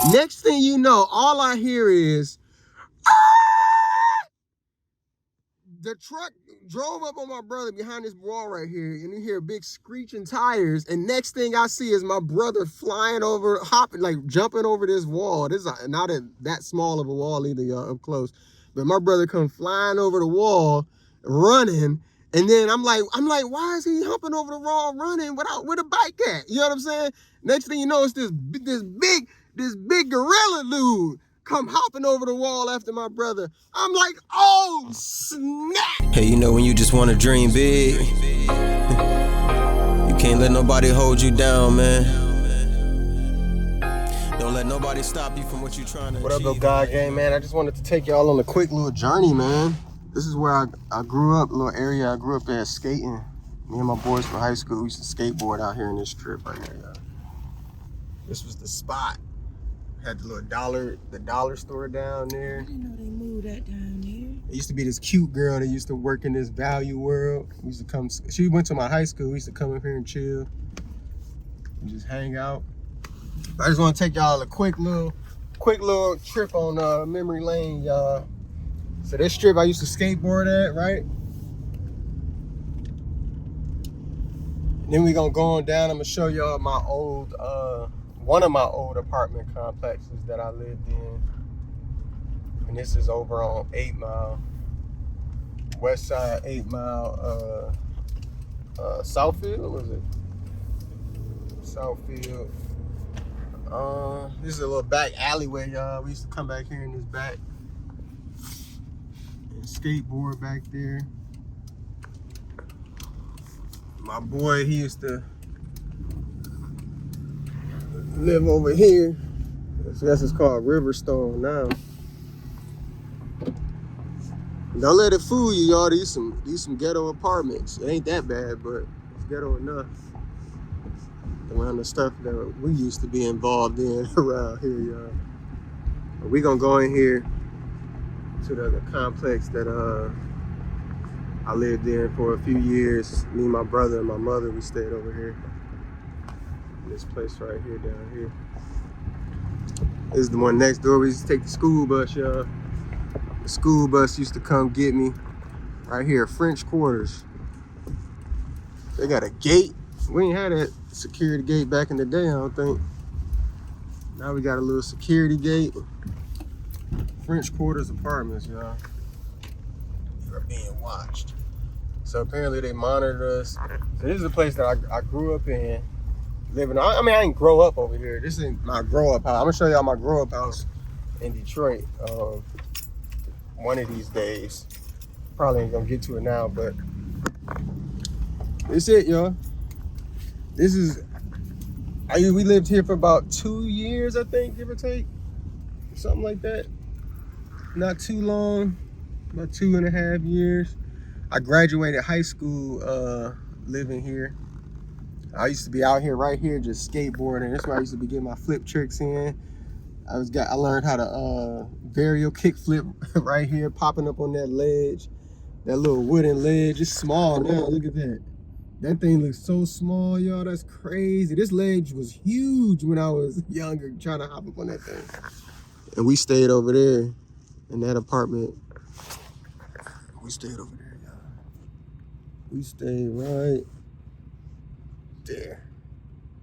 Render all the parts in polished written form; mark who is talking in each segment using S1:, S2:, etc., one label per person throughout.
S1: Next thing you know, all I hear is, the truck drove up on my brother behind this wall right here, and you hear big screeching tires. And next thing I see is my brother flying over, hopping, like jumping over this wall. This is not that small of a wall either, y'all, up close. But my brother come flying over the wall, running. And then I'm like, why is he humping over the wall, running where the bike at? You know what I'm saying? Next thing you know, it's this big gorilla dude come hopping over the wall after my brother. I'm like, oh, snap.
S2: Hey, you know when you just want to dream big, you can't let nobody hold you down, man. Don't let nobody stop you from what you're trying to achieve.
S1: What up, though, God Gang, man? I just wanted to take y'all on a quick little journey, man. This is where I grew up, a little area I grew up at skating. Me and my boys from high school, we used to skateboard out here in this strip right here, y'all. This was the spot. Had the little dollar store down there.
S3: I didn't know they moved that down there.
S1: It used to be this cute girl that used to work in this Value World. We used to come, she went to my high school. We used to come up here and chill and just hang out. I just want to take y'all a quick little trip on memory lane, y'all. So this strip I used to skateboard at, right? And then we gonna go on down. I'm gonna show y'all my old, one of my old apartment complexes that I lived in. And this is over on 8 Mile, west side 8 Mile, Southfield, what was it? Southfield. This is a little back alleyway, y'all. We used to come back here in this back and skateboard back there. My boy, he used to live over here. So that's it's called Riverstone now. Don't let it fool you, y'all. These some ghetto apartments. It ain't that bad, but it's ghetto enough around the stuff that we used to be involved in around here, y'all. But we gonna go in here to the complex that I lived in for a few years. Me, my brother, and my mother, we stayed over here. This place right here, down here. This is the one next door. We used to take the school bus, y'all. The school bus used to come get me right here, French Quarters. They got a gate. We ain't had that security gate back in the day, I don't think. Now we got a little security gate. French Quarters Apartments, y'all. We're being watched. So apparently they monitored us. So this is a place that I grew up in. Living, I mean, I didn't grow up over here. This isn't my grow up house. I'm gonna show y'all my grow up house in Detroit one of these days. Probably ain't gonna get to it now, but this it, y'all. This is, we lived here for about 2 years, I think, give or take. Something like that. Not too long, about 2.5 years. I graduated high school living here. I used to be out here, right here, just skateboarding. That's where I used to be getting my flip tricks in. I learned how to varial kick flip right here, popping up on that ledge, that little wooden ledge. It's small now. Look at that. That thing looks so small, y'all. That's crazy. This ledge was huge when I was younger, trying to hop up on that thing. And we stayed over there in that apartment. We stayed over there, y'all. We stayed right there.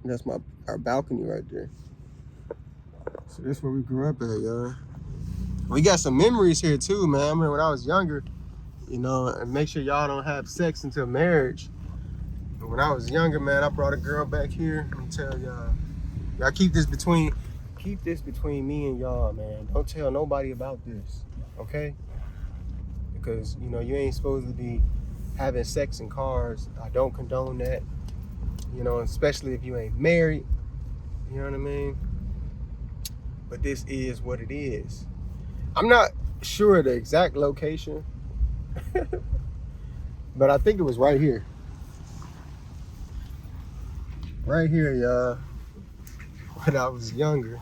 S1: And that's our balcony right there. So that's where we grew up at, y'all. We got some memories here too, man. I mean, when I was younger, you know, and make sure y'all don't have sex until marriage. But when I was younger, man, I brought a girl back here. I'm telling y'all keep this between me and y'all, man. Don't tell nobody about this, okay? Because, you know, you ain't supposed to be having sex in cars. I don't condone that. You know, especially if you ain't married. You know what I mean? But this is what it is. I'm not sure the exact location, but I think it was right here. Right here, y'all. When I was younger,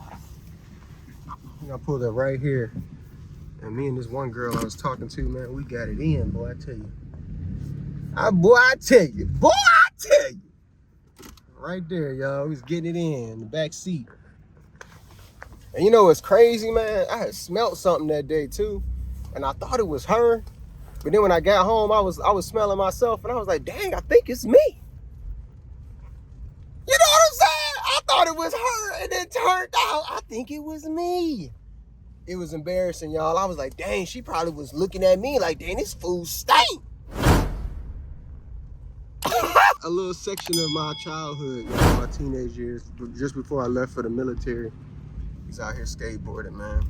S1: I pulled up right here. And me and this one girl I was talking to, man, we got it in, boy, I tell you. Boy, I tell you. Right there, y'all. We was getting it in the back seat. And you know what's crazy, man? I had smelt something that day too, and I thought it was her. But then when I got home, I was smelling myself, and I was like, dang, I think it's me. You know what I'm saying? I thought it was her, and it turned out I think it was me. It was embarrassing, y'all. I was like, dang, she probably was looking at me like, dang, this fool stank. A little section of my childhood, y'all, my teenage years, just before I left for the military. He's out here skateboarding, man.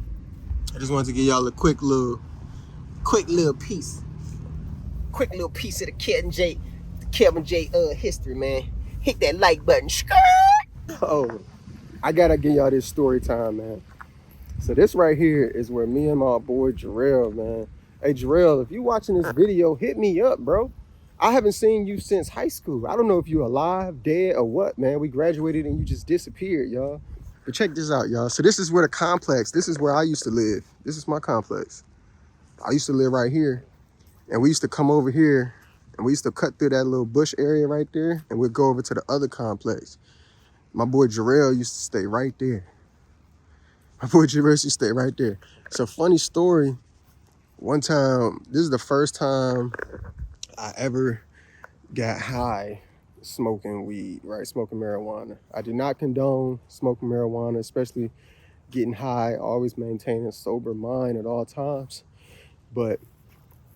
S1: I just wanted to give y'all a quick little piece. Quick little piece of the Kelvin J history, man. Hit that like button. Skirt! Oh, I gotta give y'all this story time, man. So this right here is where me and my boy Jarrell, man. Hey Jarrell, if you watching this video, hit me up, bro. I haven't seen you since high school. I don't know if you alive, dead, or what, man. We graduated and you just disappeared, y'all. But check this out, y'all. So this is where the complex, this is where I used to live. This is my complex. I used to live right here. And we used to come over here and we used to cut through that little bush area right there and we'd go over to the other complex. My boy Jarrell used to stay right there. My boy Jarrell used to stay right there. It's a funny story. One time, this is the first time I ever got high smoking weed, right? Smoking marijuana. I do not condone smoking marijuana, especially getting high, always maintaining a sober mind at all times. But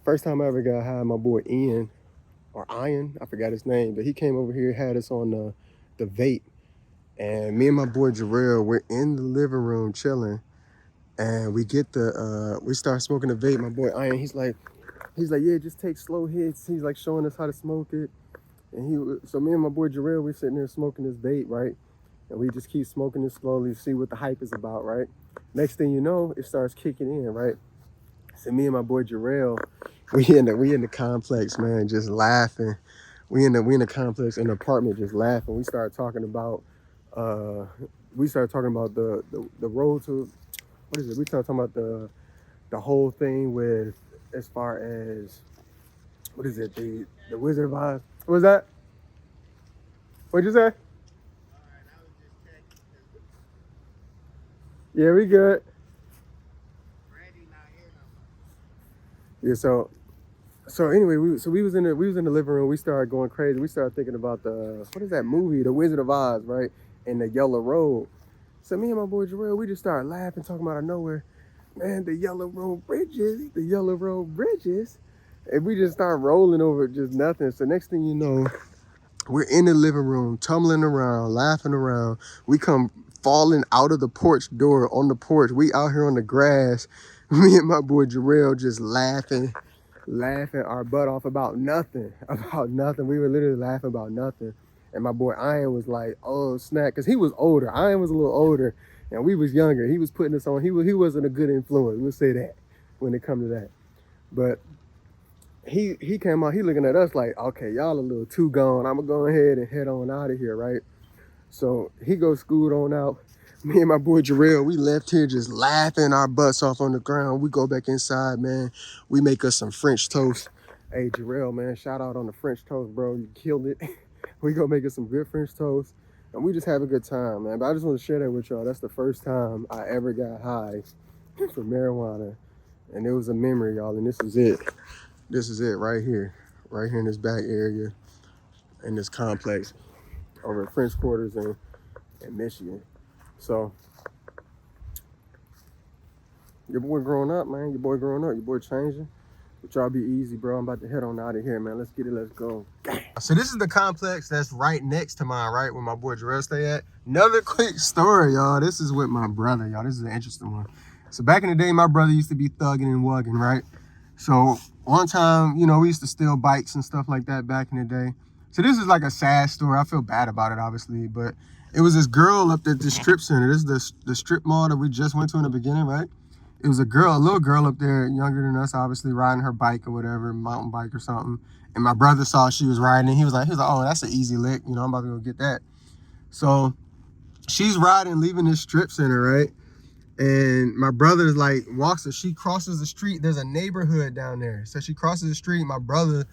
S1: first time I ever got high, my boy Ian, or Ian, I forgot his name, but he came over here, had us on the vape. And me and my boy Jarrell, we're in the living room chilling. And we get we start smoking the vape. My boy Ian, he's like, yeah, just take slow hits. He's like showing us how to smoke it. And so me and my boy Jarrell, we're sitting there smoking this vape, right? And we just keep smoking it slowly, see what the hype is about, right? Next thing you know, it starts kicking in, right? So me and my boy Jarrell, we in the complex, man, just laughing. We in the complex in the apartment just laughing. We started talking about the road to, what is it? We started talking about the whole thing with, as far as, what is it, the Wizard of Oz. What was that? What'd you say? Yeah, we good. Yeah, so anyway, we was in the living room. We started going crazy. We started thinking about what is that movie, The Wizard of Oz, right? And the Yellow Road. So me and my boy Jarrell, we just started laughing, talking about out of nowhere, man, the Yellow Road bridges. And we just started rolling over just nothing. So next thing you know, we're in the living room, tumbling around, laughing around. We come falling out of the porch door on the porch. We out here on the grass. Me and my boy Jarrell just laughing our butt off about nothing. We were literally laughing about nothing. And my boy Ian was like, oh, snap. Because he was older. Ian was a little older. And we was younger. He was putting us on. He wasn't a good influence. We'll say that when it comes to that. But he came out. He looking at us like, okay, y'all a little too gone. I'm going to go ahead and head on out of here, right? So he goes scoot on out. Me and my boy Jarrell, we left here just laughing our butts off on the ground. We go back inside, man. We make us some French toast. Hey, Jarrell, man, shout out on the French toast, bro. You killed it. We go make us some good French toast. And we just have a good time, man. But I just want to share that with y'all. That's the first time I ever got high from marijuana. And it was a memory, y'all. And this is it. This is it right here. Right here in this back area. In this complex. Over at French Quarters in Michigan. So, your boy growing up, man. Your boy growing up. Your boy changing. But y'all be easy, bro. I'm about to head on out of here, man. Let's get it. Let's go. So this is the complex that's right next to mine, right? Where my boy Jarrell stay at. Another quick story, y'all. This is with my brother, y'all. This is an interesting one. So back in the day, my brother used to be thugging and wugging, right? So one time, you know, we used to steal bikes and stuff like that back in the day. So this is like a sad story. I feel bad about it, obviously, but it was this girl up at the strip center. This is the strip mall that we just went to in the beginning, right? It was a little girl up there, younger than us, obviously, riding her bike or whatever, mountain bike or something. And my brother saw she was riding, and he was like, oh, that's an easy lick. You know, I'm about to go get that. So she's riding, leaving this strip center, right? And my brother's like, she crosses the street. There's a neighborhood down there. So she crosses the street. My brother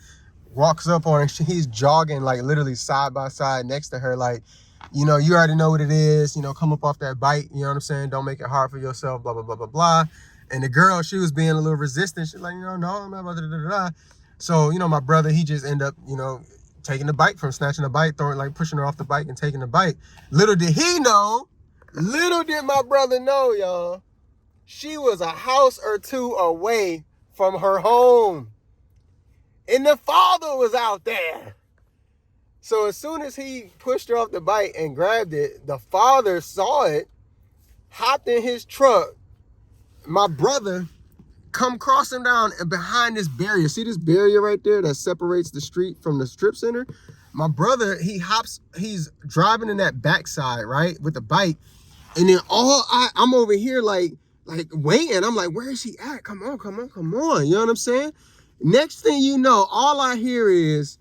S1: walks up on her. He's jogging, like literally side by side next to her, like You know, you already know what it is. You know, come up off that bike. You know what I'm saying? Don't make it hard for yourself, blah, blah, blah, blah, blah. And the girl, she was being a little resistant. She's like, you know, no, I'm not, blah, blah, blah, blah. So, you know, my brother, he just ended up, you know, taking the bike from snatching the bike, throwing, like pushing her off the bike and taking the bike. Little did he know, little did my brother know, y'all, she was a house or two away from her home. And the father was out there. So as soon as he pushed her off the bike and grabbed it, the father saw it, hopped in his truck. My brother come crossing down and behind this barrier. See this barrier right there that separates the street from the strip center? My brother, he's driving in that backside, right, with the bike. And then I'm over here like waiting. I'm like, where is he at? Come on, come on, come on. You know what I'm saying? Next thing you know, all I hear is,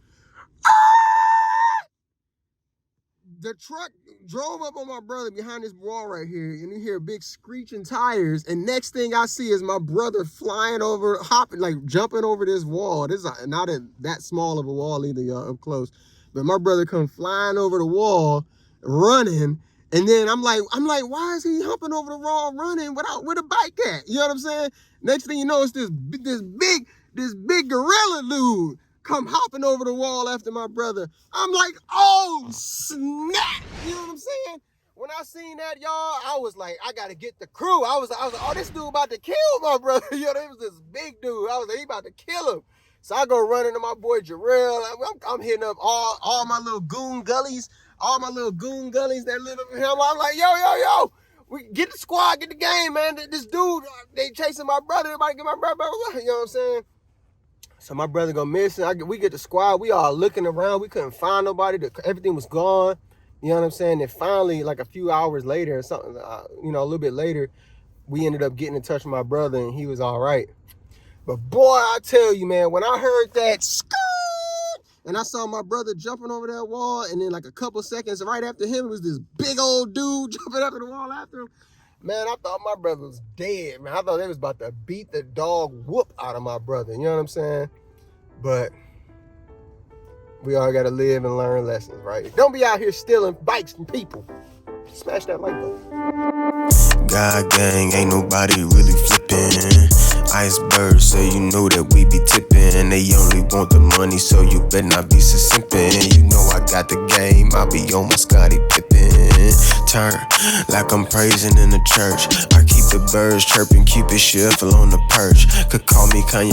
S1: the truck drove up on my brother behind this wall right here, and you hear big screeching tires. And next thing I see is my brother flying over, hopping, like jumping over this wall. This is not that small of a wall either, y'all, up close. But my brother come flying over the wall, running. And then I'm like, why is he humping over the wall, running where the bike at? You know what I'm saying? Next thing you know, it's this big gorilla dude come hopping over the wall after my brother. I'm like, oh, snap. You know what I'm saying? When I seen that, y'all, I was like, I got to get the crew. I was like, oh, this dude about to kill my brother. Yo, there was this big dude. I was like, he about to kill him. So I go running to my boy Jarrell. I'm hitting up all my little goon gullies. All my little goon gullies that live up here. I'm like, yo. We get the squad, get the game, man. This dude, they chasing my brother. Everybody get my brother. You know what I'm saying? So my brother go missing. We get the squad. We all looking around. We couldn't find nobody. Everything was gone. You know what I'm saying? And finally, like a few hours later or something, you know, a little bit later, we ended up getting in touch with my brother, and he was all right. But boy, I tell you, man, when I heard that skirt, and I saw my brother jumping over that wall, and then like a couple seconds right after him, it was this big old dude jumping up the wall after him. Man, I thought my brother was dead, man. I thought they was about to beat the dog whoop out of my brother. You know what I'm saying? But we all got to live and learn lessons, right? Don't be out here stealing bikes from people. Smash that like button.
S2: God gang, ain't nobody really flipping. Iceberg, so you know that we be tipping. They only want the money, so you better not be simping. You know I got the game, I be on my Scottie Pippen. Turn like I'm praising in the church. I keep the birds chirping, Cupid shuffle on the perch. Could call me Kanye.